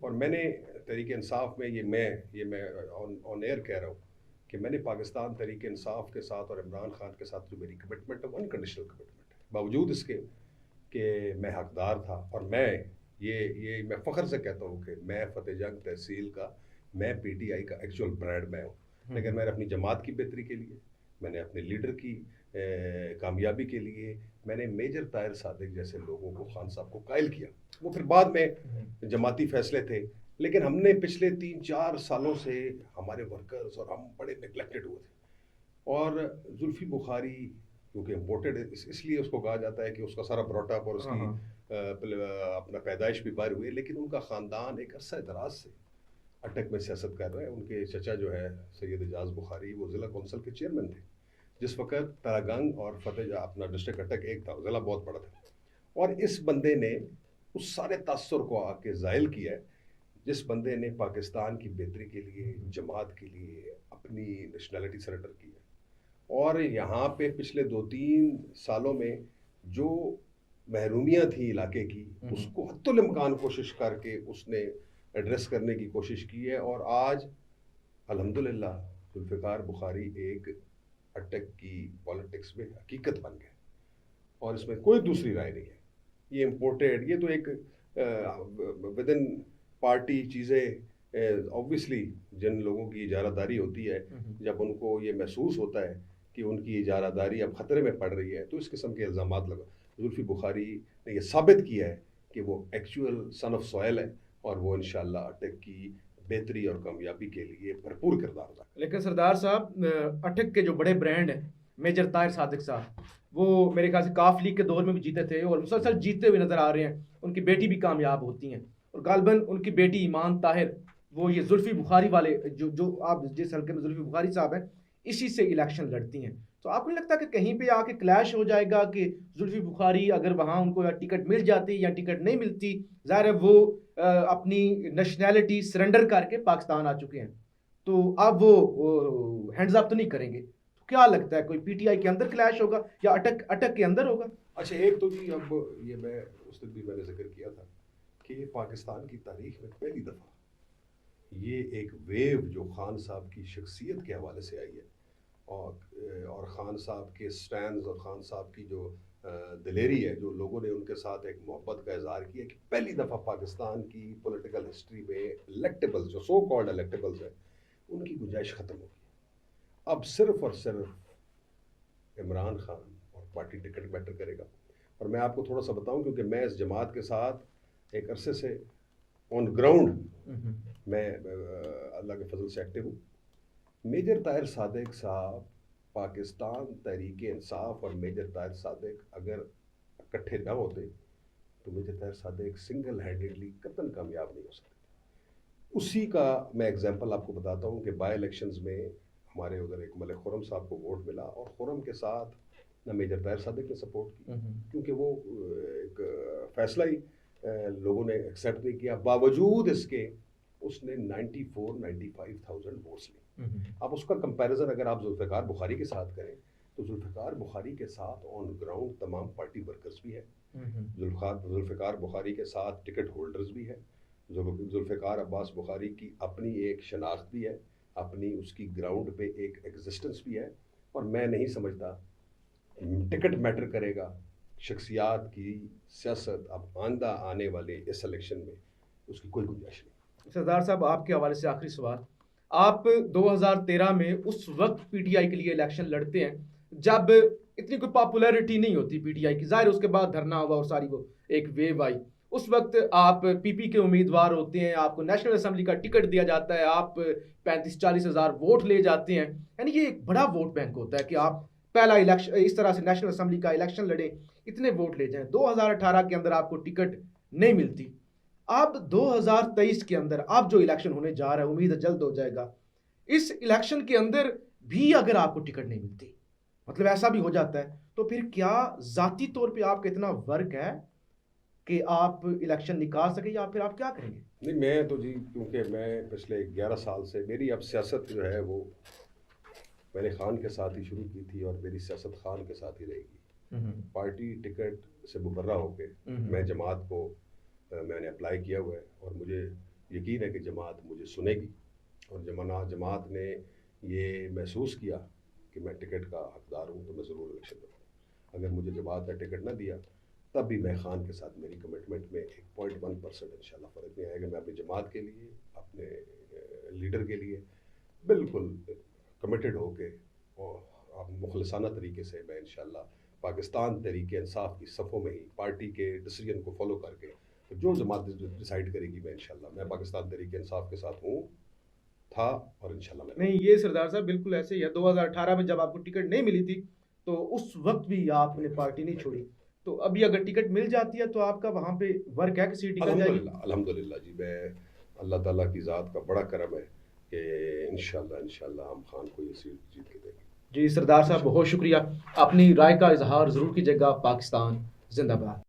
اور میں نے تحریک انصاف میں یہ میں آن ایئر کہہ رہا ہوں کہ میں نے پاکستان تحریک انصاف کے ساتھ اور عمران خان کے ساتھ جو میری کمٹمنٹ ہے وہ انکنڈیشنل کمٹمنٹ ہے، باوجود اس کے کہ میں حقدار تھا، اور میں یہ میں فخر سے کہتا ہوں کہ میں فتح جنگ تحصیل کا، میں پی ٹی آئی کا ایکچوئل برانڈ میں ہوں، لیکن میں نے اپنی جماعت کی بہتری کے لیے، میں نے اپنے لیڈر کی کامیابی کے لیے میں نے میجر طاہر صادق جیسے لوگوں کو، خان صاحب کو قائل کیا۔ وہ پھر بعد میں جماعتی فیصلے تھے، لیکن ہم نے پچھلے 3-4 سالوں سے ہمارے ورکرز اور ہم بڑے نگلیکٹڈ ہوئے تھے، اور زلفی بخاری کیونکہ امپورٹڈ ہے، اس لیے اس کو کہا جاتا ہے کہ اس کا سارا بروٹ اپ اور اس کی اپنا پیدائش بھی باہر ہوئی ہے، لیکن ان کا خاندان ایک عرصہ دراز سے اٹک میں سیاست کر رہا ہے۔ ان کے چچا جو ہے سید اعجاز بخاری، وہ ضلع کونسل کے چیئرمین تھے جس وقت تراگنگ اور فتح اپنا ڈسٹرکٹ اٹک ایک تھا، ضلع بہت بڑا تھا، اور اس بندے نے اس سارے تاثر کو آ کے زائل کیا ہے، جس بندے نے پاکستان کی بہتری کے لیے، جماعت کے لیے اپنی نیشنلٹی سرنڈر کی ہے، اور یہاں پہ پچھلے 2-3 سالوں میں جو محرومیاں تھیں علاقے کی، اس کو حتی الامکان کوشش کر کے اس نے ایڈریس کرنے کی کوشش کی ہے، اور آج الحمدللہ ذوالفقار بخاری ایک اٹک کی پالیٹکس میں حقیقت بن گئے، اور اس میں کوئی دوسری رائے نہیں ہے۔ یہ امپورٹیڈ، یہ تو ایک ود ان پارٹی چیزیں، اوبویسلی جن لوگوں کی اجارہ داری ہوتی ہے، جب ان کو یہ محسوس ہوتا ہے کہ ان کی اجارہ داری اب خطرے میں پڑ رہی ہے، تو اس قسم کے الزامات لگا۔ زلفی بخاری نے یہ ثابت کیا ہے کہ وہ ایکچوئل سن آف سوائل ہے، اور وہ انشاءاللہ اٹک کی بہتری اور کامیابی کے لیے بھرپور کردار ادا۔ لیکن سردار صاحب، اٹک کے جو بڑے برانڈ ہیں میجر طاہر صادق صاحب، وہ میرے خیال سے کاف لیگ کے دور میں بھی جیتے تھے اور مسلسل جیتتے ہوئے نظر آ رہے ہیں، ان کی بیٹی بھی کامیاب ہوتی ہیں، اور غالباً ان کی بیٹی ایمان طاہر وہ یہ زلفی بخاری والے جو آپ جس حلقے میں زلفی بخاری صاحب ہیں اسی سے الیکشن لڑتی ہیں، تو آپ کو نہیں لگتا کہ کہیں پہ آ کے کلیش ہو جائے گا کہ زلفی بخاری اگر وہاں ان کو یا ٹکٹ مل جاتی یا ٹکٹ نہیں ملتی، ظاہر ہے وہ اپنی نیشنلٹی سرنڈر کر کے پاکستان آ چکے ہیں، تو اب وہ ہینڈز اپ تو نہیں کریں گے، تو کیا لگتا ہے کوئی پی ٹی آئی کے اندر کلیش ہوگا یا اٹک کے اندر ہوگا؟ اچھا، ایک تو جی اب یہ میں اس دن بھی میں نے ذکر کیا تھا کہ یہ پاکستان کی تاریخ میں پہلی دفعہ یہ ایک ویو جو خان صاحب کی شخصیت کے حوالے سے آئی ہے، اور خان صاحب کے سٹینڈز اور خان صاحب کی جو دلیری ہے، جو لوگوں نے ان کے ساتھ ایک محبت کا اظہار کیا کہ پہلی دفعہ پاکستان کی پولیٹیکل ہسٹری میں الیکٹیبلز جو سو کالڈ الیکٹیبلز ہیں ان کی گنجائش ختم ہوگی۔ اب صرف اور صرف عمران خان اور پارٹی ٹکٹ میٹر کرے گا، اور میں آپ کو تھوڑا سا بتاؤں کیونکہ میں اس جماعت کے ساتھ ایک عرصے سے آن گراؤنڈ میں اللہ کے فضل سے ایکٹیو ہوں۔ میجر طاہر صادق صاحب، پاکستان تحریک انصاف اور میجر طاہر صادق اگر اکٹھے نہ ہوتے تو میجر طاہر صادق سنگل ہینڈیڈلی قطعاً کامیاب نہیں ہو سکتے۔ اسی کا میں ایگزامپل آپ کو بتاتا ہوں کہ بائی الیکشنز میں ہمارے ادھر ایک ملک خرم صاحب کو ووٹ ملا، اور خرم کے ساتھ نہ میجر طاہر صادق نے سپورٹ کی کیونکہ وہ ایک فیصلہ ہی لوگوں نے ایکسیپٹ نہیں کیا، باوجود اس کے اس نے 94-95,000 ووٹس لی۔ اب اس کا کمپیریزن اگر آپ ذوالفقار بخاری کے ساتھ کریں تو ذوالفقار بخاری کے ساتھ آن گراؤنڈ تمام پارٹی ورکرز بھی ہیں، ذوالفقار بخاری کے ساتھ ٹکٹ ہولڈرز بھی ہیں، ذوالفقار عباس بخاری کی اپنی ایک شناخت بھی ہے، اپنی اس کی گراؤنڈ پہ ایک ایگزسٹنس بھی ہے، اور میں نہیں سمجھتا ٹکٹ میٹر کرے گا۔ شخصیات کی سیاست اب آندہ آنے والے اس الیکشن میں اس کی کوئی گنجائش نہیں۔ سردار صاحب، آپ کے حوالے سے آخری سوال، آپ 2013 میں اس وقت پی ٹی آئی کے لیے الیکشن لڑتے ہیں جب اتنی کوئی پاپولیرٹی نہیں ہوتی پی ٹی آئی کی، ظاہر اس کے بعد دھرنا ہوا اور ساری وہ ایک ویو آئی، اس وقت آپ پی پی کے امیدوار ہوتے ہیں، آپ کو نیشنل اسمبلی کا ٹکٹ دیا جاتا ہے، آپ 35-40 ہزار ووٹ لے جاتے ہیں، یعنی یہ ایک بڑا ووٹ بینک ہوتا ہے کہ آپ پہلا الیکشن اس طرح سے نیشنل اسمبلی کا الیکشن لڑیں، اتنے ووٹ لے جائیں۔ 2018 کے اندر آپ کو ٹکٹ نہیں ملتی، اب 2023 کے اندر اب جو الیکشن ہونے جا رہا ہے، امید ہے جلد ہو جائے گا، اس الیکشن کے اندر بھی اگر آپ کو ٹکٹ نہیں ملتی، مطلب ایسا بھی ہو جاتا ہے، تو پھر کیا ذاتی طور پہ آپ کا اتنا ورک ہے کہ آپ الیکشن نکال سکیں، یا پھر آپ کیا کریں گے؟ نہیں، میں تو جی کیونکہ میں پچھلے 11 سال سے میری اب سیاست جو ہے وہ میں نے خان کے ساتھ ہی شروع کی تھی، اور میری سیاست خان کے ساتھ ہی رہے گی۔ پارٹی ٹکٹ سے مبرہ ہو کے میں جماعت کو میں نے اپلائی کیا ہوا ہے، اور مجھے یقین ہے کہ جماعت مجھے سنے گی، اور جماعت نے یہ محسوس کیا کہ میں ٹکٹ کا حقدار ہوں تو میں ضرور الیکشن لڑوں گا۔ اگر مجھے جماعت نے ٹکٹ نہ دیا تب بھی میں خان کے ساتھ میری کمٹمنٹ میں 1.1% انشاءاللہ فرق نہیں آئے گا۔ میں اپنی جماعت کے لیے، اپنے لیڈر کے لیے بالکل کمیٹڈ ہو کے اور مخلصانہ طریقے سے میں انشاءاللہ پاکستان تحریک انصاف کی صفوں میں ہی پارٹی کے ڈیسیجن کو فالو کر کے جو جماعت ڈیسائیڈ کرے گی، میں پاکستان تحریک انصاف کے ساتھ ہوں، تھا، اور انشاءاللہ میں نہیں، یہ سردار صاحب بالکل ایسے ہی ہے۔ 2018 میں جب آپ کو ٹکٹ نہیں ملی تھی تو اس وقت بھی آپ نے پارٹی نہیں چھوڑی، تو ابھی اگر ٹکٹ مل جاتی ہے تو آپ کا وہاں پہ ورک ہے کہ سیٹ نکل جائے گی؟ الحمدللہ جی، میں اللہ تعالیٰ کی ذات کا بڑا کرم ہے کہ انشاءاللہ ہم خان کو یہ سیٹ جیت کے دیں گے۔ جی سردار صاحب، بہت شکریہ، اپنی رائے کا اظہار ضرور کیجیے گا۔ پاکستان زندہ باد۔